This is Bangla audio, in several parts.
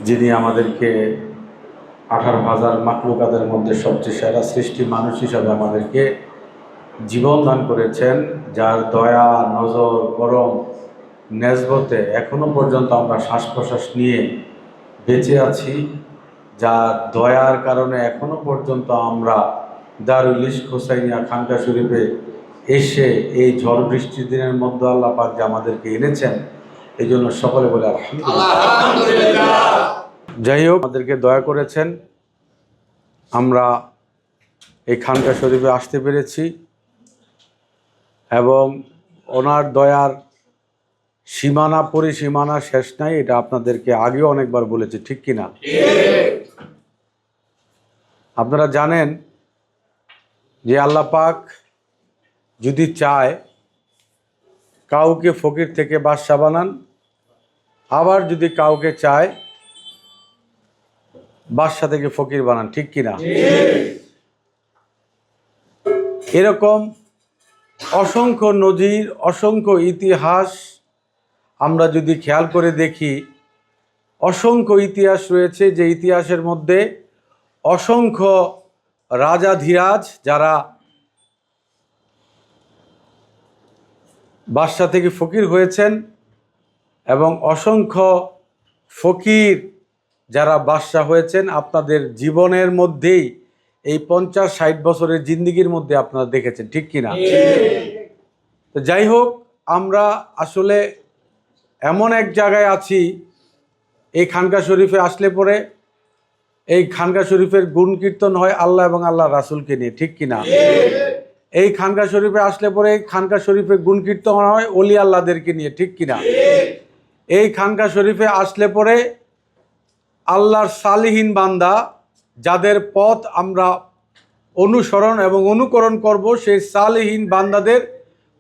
যিনি আমাদেরকে 18,000 মাখলুকাতের মধ্যে সবচেয়ে সেরা সৃষ্টি মানুষ হিসাবে আমাদেরকে জীবন দান করেছেন, যার দয়া, নজর, করম, নেসবতে এখনো পর্যন্ত আমরা শ্বাস প্রশ্বাস নিয়ে বেঁচে আছি, যার দয়ার কারণে এখনো পর্যন্ত আমরা দারুল ইশক হোসাইনিয়া খানকা শরীফে এসে এই ঝড় বৃষ্টির দিনের মধ্যে আল্লাহ পাক যে আমাদেরকে এনেছেন, এই জন্য সকলে বলে আলহামদুলিল্লাহ। যাই হোক, আমাদেরকে দয়া করেছেন, আমরা এই খানকা শরীফে আসতে পেরেছি এবং ওনার দয়ার সীমানা পরিসীমানা শেষ নাই। এটা আপনাদেরকে আগেও অনেকবার বলেছি, ঠিক কিনা? আপনারা জানেন যে আল্লাহ পাক যদি চায় কাউকে ফকির থেকে বাদশা বানান, আবার যদি কাউকে চায় বাদশা থেকে ফকির বানান, ঠিক কিনা? এরকম অসংখ্য নজির, অসংখ্য ইতিহাস আমরা যদি খেয়াল করে দেখি, অসংখ্য ইতিহাস রয়েছে, যে ইতিহাসের মধ্যে অসংখ্য রাজাধিরাজ যারা বাদশা থেকে ফকির হয়েছেন এবং অসংখ্য ফকির যারা বাদশা হয়েছেন। আপনাদের জীবনের মধ্যেই এই 50-60 বছরের জিন্দিগির মধ্যে আপনারা দেখেছেন, ঠিক কিনা? তো যাই হোক, আমরা আসলে এমন এক জায়গায় আছি, এই খানকা শরীফে আসলে পরে এই খানকা শরীফের গুণ কীর্তন হয় আল্লাহ এবং আল্লাহ রাসূলকে নিয়ে, ঠিক কিনা? এই খানকা শরীফে আসলে পরে খানকা শরীফে গুণ কীর্তন হয় ওলি আল্লাহদেরকে নিয়ে, ঠিক কিনা? এই খানকা শরীফে আসলে পরে আল্লাহর সালিহীন বান্দা যাদের পথ আমরা অনুসরণ এবং অনুকরণ করব, সেই সালিহীন বান্দাদের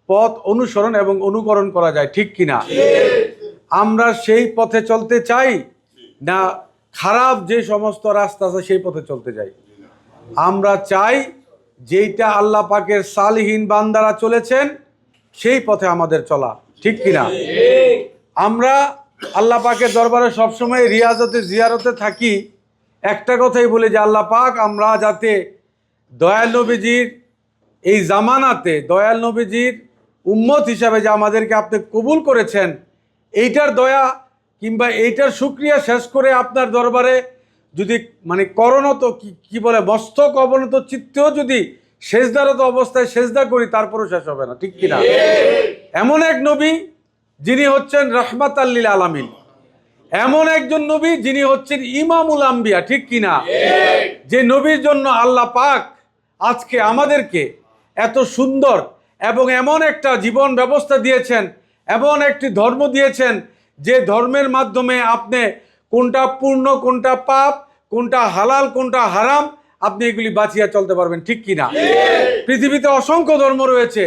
পথ অনুসরণ এবং অনুকরণ করা যায়, ঠিক কিনা? আমরা সেই পথে চলতে চাই না খারাপ যে সমস্ত রাস্তা আছে সেই পথে চলতে চাই? আমরা চাই যেইটা আল্লাহ পাকের সালিহীন বান্দারা চলেছেন সেই পথে আমাদের চলা, ঠিক কিনা? আমরা আল্লাহ পাকের দরবারে সবসময় রিয়াজতে জিয়ারতে থাকি, একটা কথাই বলি যে আল্লাহ পাক আমরা যাতে দয়াল নবীজির এই জামানাতে দয়াল নবীজির উম্মত হিসাবে যে আমাদেরকে আপনি কবুল করেছেন, এইটার দয়া কিংবা এইটার শুকরিয়া শেষ করে আপনার দরবারে যদি করণত কি বলে মস্তক অবনত চিত্তেও যদি সেজদারত অবস্থায় সেজদা করি, তারপরও শেষ হবে না, ঠিক কিনা? এমন এক নবী যিনি হচ্ছেন রাহমাতাল লিল আলামিন, এমন একজন নবী যিনি হচ্ছেন ইমামুল আম্বিয়া, ঠিক কিনা? যে নবীর জন্য আল্লাহ পাক আজকে আমাদেরকে এত সুন্দর এবং এমন একটা জীবন ব্যবস্থা দিয়েছেন, এমন একটি ধর্ম দিয়েছেন, যে ধর্মের মাধ্যমে আপনি কোনটা পূর্ণ, কোনটা পাপ, কোনটা হালাল, কোনটা হারাম, আপনি এগুলি বাঁচিয়ে চলতে পারবেন, ঠিক কিনা? পৃথিবীতে অসংখ্য ধর্ম রয়েছে,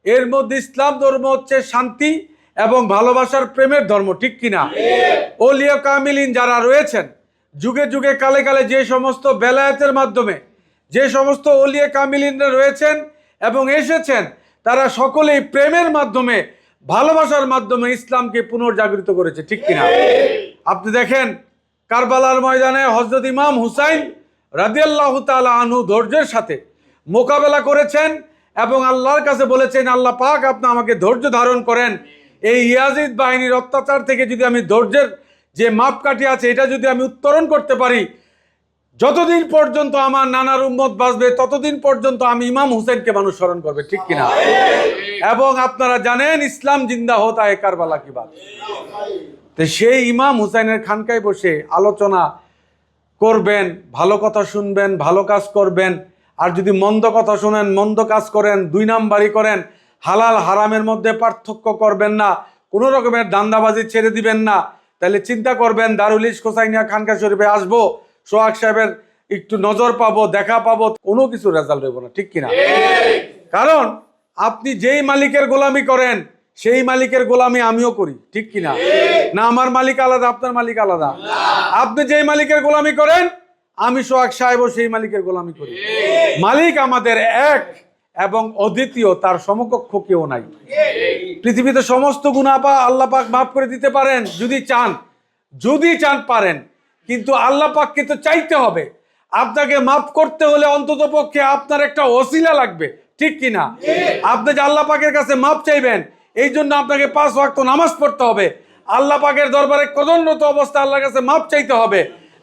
এর মধ্যে ইসলাম ধর্ম হচ্ছে শান্তি এবং ভালোবাসার প্রেমের ধর্ম, ঠিক কিনা? ওলিয়া কামিলিন যারা রয়েছেন, যুগে যুগে কালে কালে যে সমস্ত বেলায়েতের মাধ্যমে যে সমস্ত ওলিয়া কামিলিনরা রয়েছেন এবং এসেছেন, তারা সকলেই প্রেমের মাধ্যমে, ভালোবাসার মাধ্যমে ইসলামকে পুনর্জাগৃত করেছে, ঠিক কিনা? আপনি দেখেন কারবালার ময়দানে হযরত ইমাম হুসাইন রাদিয়াল্লাহু তাআলা আনহু ধৈর্যের সাথে মোকাবেলা করেছেন এবং আল্লাহর কাছে বলেছেন, আল্লাহ পাক আপনি আমাকে ধৈর্য ধারণ করেন, এই ইয়াজিদ বাহিনীর অত্যাচার থেকে যদি আমি ধৈর্যের যে মাপকাঠি আছে এটা যদি আমি উত্তরণ করতে পারি, যতদিন পর্যন্ত আমার নানার উম্মত বাঁচবে ততদিন পর্যন্ত আমি ইমাম হুসেনকে মানুষ স্মরণ করবে, ঠিক কিনা? এবং আপনারা জানেন ইসলাম জিন্দা হতা है কারবালা কি বাত। তো সেই ইমাম হুসাইনের খানকায় বসে আলোচনা করবেন, ভালো কথা শুনবেন, ভালো কাজ করবেন, আর যদি মন্দ কথা শুনেন, মন্দ কাজ করেন, 2 নাম্বারি করেন, হালাল হারামের মধ্যে পার্থক্য করবেন না, কোনো রকমের দান্দাবাজি ছেড়ে দিবেন না, তাহলে চিন্তা করবেন দারুল ইশক হোসাইনিয়া খানকা শরীফে আসবো, সোহাগ সাহেবের একটু নজর পাবো, দেখা পাবো, কোনো কিছু রেজাল্ট হইব না, ঠিক কিনা? কারণ আপনি যেই মালিকের গোলামি করেন সেই মালিকের গোলামি আমিও করি, ঠিক কিনা? না আমার মালিক আলাদা, আপনার মালিক আলাদা। আপনি যেই মালিকের গোলামি করেন, আমি সোহাগ সাহেবও সেই মালিকের গোলামি করি। মালিক আমাদের এক এবং অদ্বিতীয়, তার সমকক্ষ কেউ নাই। পৃথিবীতে সমস্ত গুনাহ আল্লাহ পাক মাফ করে দিতে পারেন যদি চান, পারেন। কিন্তু আল্লাহ পাককে তো চাইতে হবে। আপনাকে মাফ করতে হলে অন্তত পক্ষে আপনার একটা ওসিলা লাগবে, ঠিক কিনা? আপনি যে আল্লাহ পাকের কাছে মাফ চাইবেন, এই জন্য আপনাকে 5 ওয়াক্ত নামাজ পড়তে হবে, আল্লাহ পাকের দরবারে কদমরত অবস্থায় আল্লাহর কাছে মাফ চাইতে হবে।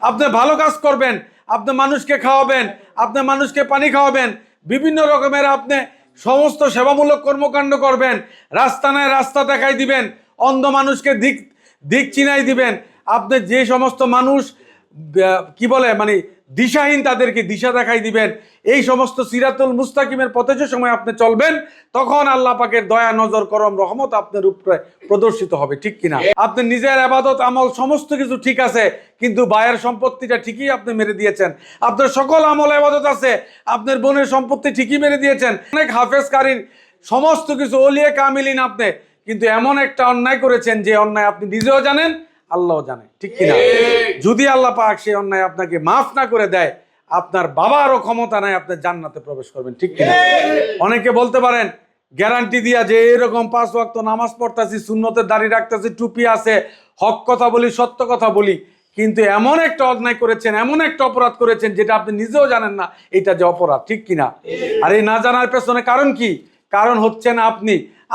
আপনি ভালো কাজ করবেন, আপনি মানুষকে খাওয়াবেন, আপনি মানুষকে পানি খাওয়াবেন, বিভিন্ন রকমের আপনি সমস্ত সেবামূলক কর্মকাণ্ড করবেন, রাস্তা নয় রাস্তা দেখাই দিবেন, অন্ধ মানুষকে দিক দিক চিনাই দিবেন। আপনি যে সমস্ত মানুষ কি বলে মানে দিশাহীন, তাদেরকে দিশা দেখাই দিবেন। এই সমস্ত সিরাতুল মুস্তাকিমের পথে যে সময় আপনি চলবেন, তখন আল্লাহ পাকের দয়া, নজর, করম, রহমত আপনার উপরে প্রদর্শিত হবে, ঠিক কিনা? আপনি নিজের ইবাদত আমল সমস্ত কিছু ঠিক আছে, কিন্তু বায়ের সম্পত্তিটা ঠিকই আপনি মেরে দিয়েছেন। আপনার সকল আমল ইবাদত আছে, আপনার বোনের সম্পত্তি ঠিকই মেরে দিয়েছেন। অনেক হাফেজ কারীর সমস্ত কিছু ওলিয়ে কামিলিন আপনি, কিন্তু এমন একটা অন্যায় করেছেন যে অন্যায় আপনি নিজেও জানেন, আল্লাহও জানে, ঠিক কিনা? যদি আল্লাহ পাক সেই অন্যায় আপনাকে মাফ না করে দেয়, আপনার বাবারও ক্ষমতা নাই আপনি জান্নাতে প্রবেশ করবেন, ঠিক কিনা? অনেকে বলতে পারেন গ্যারান্টি দিয়া যে এরকম 5 ওয়াক্ত নামাজ পড়তাছি, সুন্নতের দাড়ি রাখতেছি, টুপি আছে, হক কথা বলি, সত্য কথা বলি, কিন্তু এমন একটা অন্যায় করেছেন, এমন একটা অপরাধ করেছেন যেটা আপনি নিজেও জানেন না এটা যে অপরাধ, ঠিক কিনা? আর এই না জানার পেছনে কারণ কি? কারণ হচ্ছেন আপনি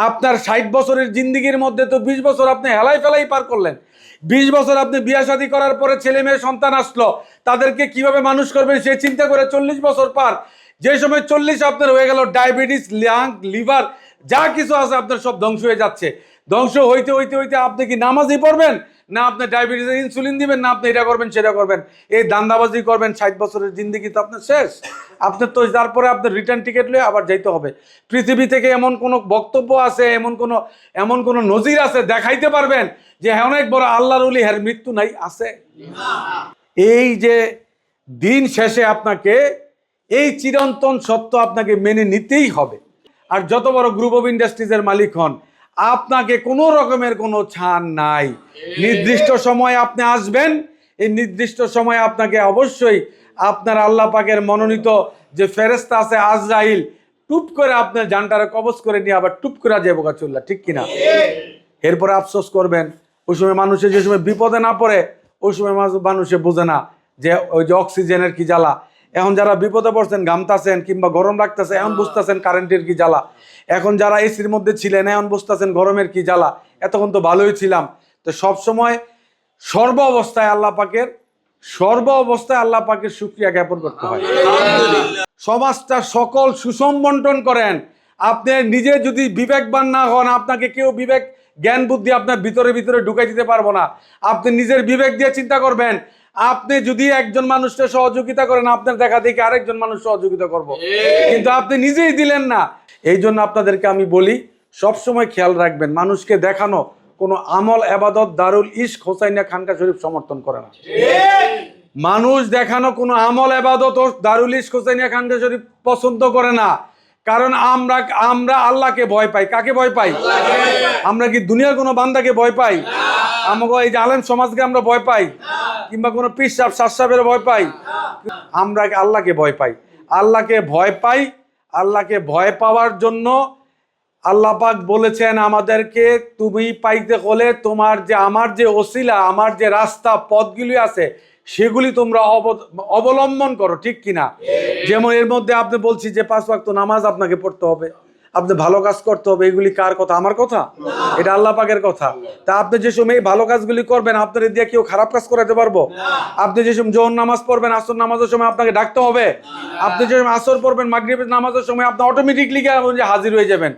আপনার 60 বছরের জিন্দিগির মধ্যে তো 20 বছর আপনি হেলাই ফেলাই পার করলেন। 20 বছর আপনি বিয়ে শাদী করার পরে ছেলে মেয়ে সন্তান আসলো, তাদেরকে কিভাবে মানুষ করবেন সে চিন্তা করে 40 বছর পার। যে সময় 40 আপনার হয়ে গেল, ডায়াবেটিস, লাং, লিভার যা কিছু আছে আপনার সব ধ্বংস হয়ে যাচ্ছে। ধ্বংস হইতে হইতে হইতে আপনি কি নামাজই পড়বেন, না আপনি ডায়াবেটিসের ইনসুলিন দিবেন, না আপনি এটা করবেন সেটা করবেন, এই দান্দাবাজি করবেন, 60 বছরের জিন্দিগি তো আপনার শেষ। আপনার তো তারপরে আপনার রিটার্ন টিকিট লয়ে আবার যাইতে হবে। পৃথিবী থেকে এমন কোনো বক্তব্য আছে, এমন কোনো নজির আছে দেখাইতে পারবেন যে অনেক বড় আল্লাহর ওলি এর মৃত্যু নাই? আছে? এই যে দিন শেষে আপনাকে এই চিরন্তন সত্য আপনাকে মেনে নিতেই হবে। আর যত বড় গ্রুপ অফ ইন্ডাস্ট্রিজের মালিক হন, আপনাকে কোনো রকমের কোনো ছাড় নাই। নির্দিষ্ট সময় আপনি আসবেন, এই নির্দিষ্ট সময় আপনাকে অবশ্যই আপনার আল্লাহ পাকের মনোনীত যে ফেরেশতা আছে আজরাইল, টুপ করে আপনার জানটারে কবজ করে নিয়ে আবার টুপ করে যাবো চুল্লা, ঠিক কিনা? এরপরে আফসোস করবেন। ওই সময় মানুষের যে সময় বিপদে না পড়ে, ওই সময় মানুষে বোঝে না যে ওই যে অক্সিজেনের কি জ্বালা। এখন যারা বিপদে পড়ছেন, ঘামতাছেন কিংবা গরম লাগতেছে, এখন বুঝতেছেন কারেন্টের কি জ্বালা। এখন যারা এসির মধ্যে ছিলেন, এখন বুঝতেছেন গরমের কি জ্বালা। এতক্ষণ তো ভালোই ছিলাম। তো সবসময় সর্ব অবস্থায় আল্লাহ পাকের শুকরিয়া জ্ঞাপন করতে হয়। সমাজটা সকল সুষম বন্টন করেন। আপনি নিজে যদি বিবেকবান না হন, আপনাকে কেউ বিবেক জ্ঞান বুদ্ধি আপনার ভিতরে ভিতরে ঢুকাই দিতে পারবো না। আপনি নিজের বিবেক দিয়ে চিন্তা করবেন। আপনি যদি একজন মানুষকে সহযোগিতা করেন, আপনার দেখা দেখে আরেকজন মানুষ সহযোগিতা করব, কিন্তু আপনি নিজেই দিলেন না। এই জন্য আপনাদেরকে আমি বলি, সবসময় খেয়াল রাখবেন, মানুষকে দেখানো কোনো আমল এবাদত দারুল ইশক হোসাইনিয়া খানকা শরীফ সমর্থন করে না। মানুষ দেখানো কোনো আমল এবাদত দারুল ইশক হোসাইনিয়া খানকা শরীফ পছন্দ করে না। কারণ আমরা আল্লাহকে ভয় পাই। কাকে ভয় পাই? আমরা কি দুনিয়ার কোনো বান্দাকে ভয় পাই? আমাকে এই যে আলেম সমাজকে আমরা ভয় পাই, কিংবা কোনো পীর সাহেব শাহ সাহেবের ভয় পাই? আমরা আল্লাহকে ভয় পাই। আল্লাহকে ভয় পাওয়ার জন্য আল্লাহ পাক বলেছেন আমাদেরকে, তুমি পাইতে হলে আমার যে ওসিলা, আমার যে রাস্তা পথগুলি আছে সেগুলি তোমরা অবলম্বন করো, ঠিক কিনা? যেমন এর মধ্যে আপনি বলছি যে 5 ওয়াক্ত নামাজ আপনাকে পড়তে হবে, আপনি ভালো কাজ করতে হবে। এগুলি কার কথা? আমার কথা? এটা আল্লাহ পাকের কথা। তা আপনি যে সময় ভালো কাজগুলি করবেন, আপনার দিয়ে কেউ খারাপ কাজ করাতে পারবো? আপনি যে সময় জোহর নামাজ পড়বেন, আসর নামাজের সময় আপনাকে ডাকতে হবে? আপনি যে সময় আসর পড়বেন, মাগরিবের নামাজের সময় আপনি অটোমেটিকলি হাজির হয়ে যাবেন।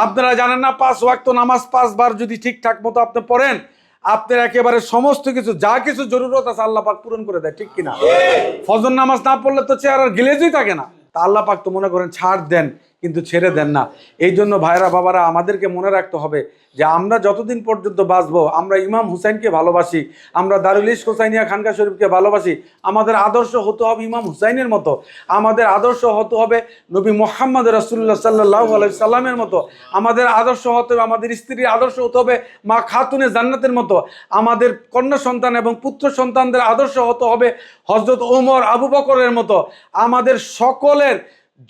আপনারা জানেন না, 5 ওয়াক্ত নামাজ 5 বার যদি ঠিকঠাক মতো আপনি পড়েন, আপনার একেবারে সমস্ত কিছু যা কিছু জরুরত আছে আল্লাহ পাক পূরণ করে দেয়, ঠিক কিনা? ফজর নামাজ না পড়লে তো চেহারার গিলেজই থাকে না। তা আল্লাহ পাক তো মনে করেন ছাড় দেন, কিন্তু ছেড়ে দেন না। এই জন্য ভাইরা বাবারা, আমাদেরকে মনে রাখতে হবে যে আমরা যতদিন পর্যন্ত বাঁচবো, আমরা ইমাম হুসাইনকে ভালোবাসি, আমরা দারুল ইশক হোসাইনিয়া খানকা শরীফকে ভালোবাসি। আমাদের আদর্শ হতে হবে ইমাম হুসাইনের মতো, আমাদের আদর্শ হতে হবে নবী মুহাম্মদ রাসূলুল্লাহ সাল্লাল্লাহু আলাইহি সাল্লামের মতো, আমাদের আদর্শ হতে হবে, আমাদের স্ত্রীর আদর্শ হতে হবে মা খাতুনে জান্নাতের মতো, আমাদের কন্যা সন্তান এবং পুত্র সন্তানদের আদর্শ হতে হবে হযরত ওমর, আবু বকরের মতো। আমাদের সকলের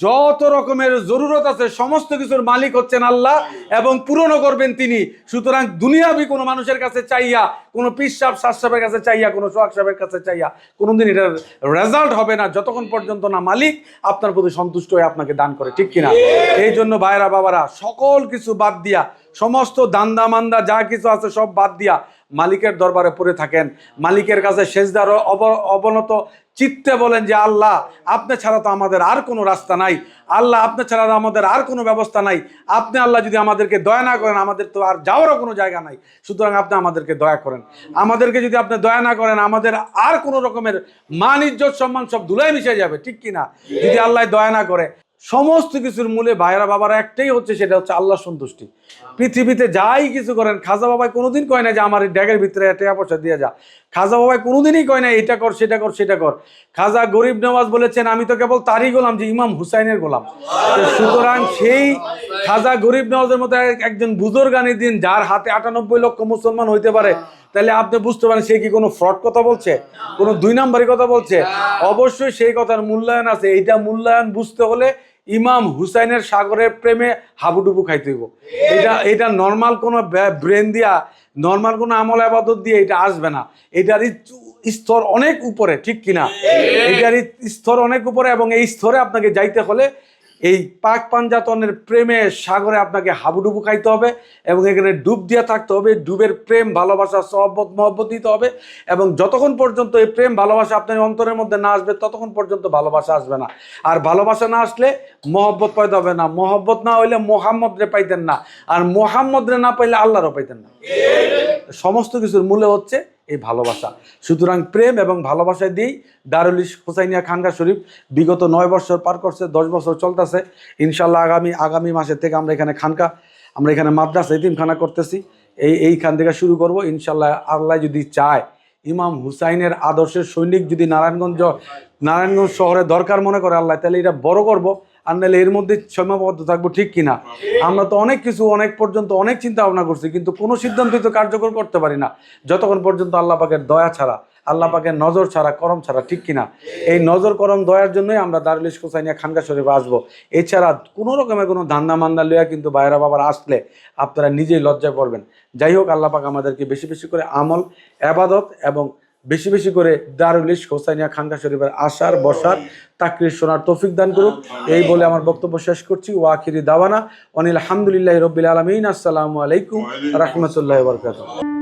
যত রকমের জরুরত আছে সমস্ত কিছুর মালিক হচ্ছেন আল্লাহ এবং পূরণও করবেন তিনি। সুতরাং দুনিয়াবি কোনো মানুষের কাছে চাইয়া, কোনো পীর সাহেব শাহ সাহেবের কাছে চাইয়া, কোনো সোহাগ সাহেবের কাছে চাইয়া কোনোদিন এটার রেজাল্ট হবে না যতক্ষণ পর্যন্ত না মালিক আপনার প্রতি সন্তুষ্ট হয়ে আপনাকে দান করে, ঠিক কিনা? এই জন্য ভাইরা বাবারা, সকল কিছু বাদ দিয়া, সমস্ত দান্দা মান্দা যা কিছু আছে সব বাদ দিয়া মালিকের দরবারে পড়ে থাকেন। মালিকের কাছে সেজদার অবনত চিত্তে বলেন যে আল্লাহ, আপনি ছাড়া তো আমাদের আর কোনো রাস্তা নাই, আল্লাহ আপনি ছাড়া আমাদের আর কোনো ব্যবস্থা নাই, আপনি আল্লাহ যদি আমাদেরকে দয়া না করেন আমাদের তো আর যাওয়ারও কোনো জায়গা নাই, সুতরাং আপনি আমাদেরকে দয়া করেন। আমাদেরকে যদি আপনি দয়া না করেন আমাদের আর কোনো রকমের মান ইজ্জত সম্মান সব ধুলাই মিশে যাবে, ঠিক কিনা? যদি আল্লাহ দয়া না করে। সমস্ত কিছুর মূলে ভাইরা বাবারা একটাই হচ্ছে, সেটা হচ্ছে আল্লাহ সন্তুষ্টি। পৃথিবীতে যাই কিছু করেন, খাজা বাবাই কোনোদিন কয় না যে আমার এই ড্যাগের ভিতরে টাকা পয়সা দিয়ে যা। খাজা বাবাই কোনোদিনই কয় না এটা কর সেটা কর সেটা কর। খাজা গরিব নওয়াজ বলেছেন আমি তো কেবল তারই গোলাম যে ইমাম হুসাইনের গোলাম। সুতরাং সেই খাজা গরিব নওয়াজের মতো একজন বুজুর্গানি দিন যার হাতে 98 লক্ষ মুসলমান হইতে পারে, তাহলে আপনি বুঝতে পারেন সে কি কোনো ফ্রড কথা বলছে, কোনো 2 নম্বরই কথা বলছে? অবশ্যই সেই কথার মূল্যায়ন আছে। এইটা মূল্যায়ন বুঝতে হলে ইমাম হুসাইনের সাগরের প্রেমে হাবুডুবু খাইতে হইব। এটা নর্মাল কোনো ব্রেন দিয়া, নর্মাল কোনো আমল আবাদত দিয়ে এটা আসবে না। এটারই স্তর অনেক উপরে, ঠিক কিনা? এটারই স্তর অনেক উপরে, এবং এই স্তরে আপনাকে যাইতে হলে এই পাক পাঞ্জাতনের প্রেমের সাগরে আপনাকে হাবুডুবু খাইতে হবে এবং এখানে ডুব দিয়ে থাকতে হবে। ডুবের প্রেম ভালোবাসা সহবত মহব্বত দিতে হবে, এবং যতক্ষণ পর্যন্ত এই প্রেম ভালোবাসা আপনার অন্তরের মধ্যে না আসবে ততক্ষণ পর্যন্ত ভালোবাসা আসবে না। আর ভালোবাসা না আসলে মহব্বত পাইতে হবে না, মহব্বত না হইলে মোহাম্মদ রে পাইতেন না, আর মোহাম্মদ রে না পাইলে আল্লাহরও পাইতেন না। সমস্ত কিছুর মূলে হচ্ছে এই ভালোবাসা। সুতরাং প্রেম এবং ভালোবাসায় দিয়েই দারুল ইশক হুসাইনিয়া খানকা শরীফ বিগত 9 বছর পার করছে, 10 বছর চলতেছে। ইনশাল্লাহ আগামী মাসের থেকে আমরা এখানে মাদ্রাসা এতিমখানা করতেছি। এইখান থেকে শুরু করব ইনশাল্লাহ। আল্লাহ যদি চায়, ইমাম হুসাইনের আদর্শের সৈনিক যদি নারায়ণগঞ্জ শহরে দরকার মনে করে আল্লাহ, তাহলে এটা বড় করব, আর নাহলে এর মধ্যে সীমাবদ্ধ থাকবো, ঠিক কিনা? আমরা তো অনেক কিছু অনেক পর্যন্ত অনেক চিন্তা ভাবনা করছি, কিন্তু কোনো সিদ্ধান্তই তো কার্যকর করতে পারি না যতক্ষণ পর্যন্ত আল্লাহ পাকের দয়া ছাড়া, আল্লাহ পাকের নজর ছাড়া, করম ছাড়া, ঠিক কিনা? এই নজর করম দয়ার জন্যই আমরা দারুল ইশক হুসাইনিয়া খানকা শরীফে আসবো। এছাড়া কোনো রকমের কোনো ধান্দা মান্দা লইয়া কিন্তু বাইরা বাবার আসলে আপনারা নিজেই লজ্জায় পড়বেন। যাই হোক, আল্লাহ পাক আমাদেরকে বেশি বেশি করে আমল আবাদত এবং বেশি বেশি করে দারুল ইশক হুসাইনিয়া খানকা শরীফের আসার বসার তাকরির শোনার তৌফিক দান করুক। এই বলে আমার বক্তব্য শেষ করছি। ওয়া আখিরি দাওয়ানা অনিল হামদুলিল্লাহি রাব্বিল আলামিন। আসসালামু আলাইকুম রাহমাতুল্লাহি ওয়া বারাকাতুহু।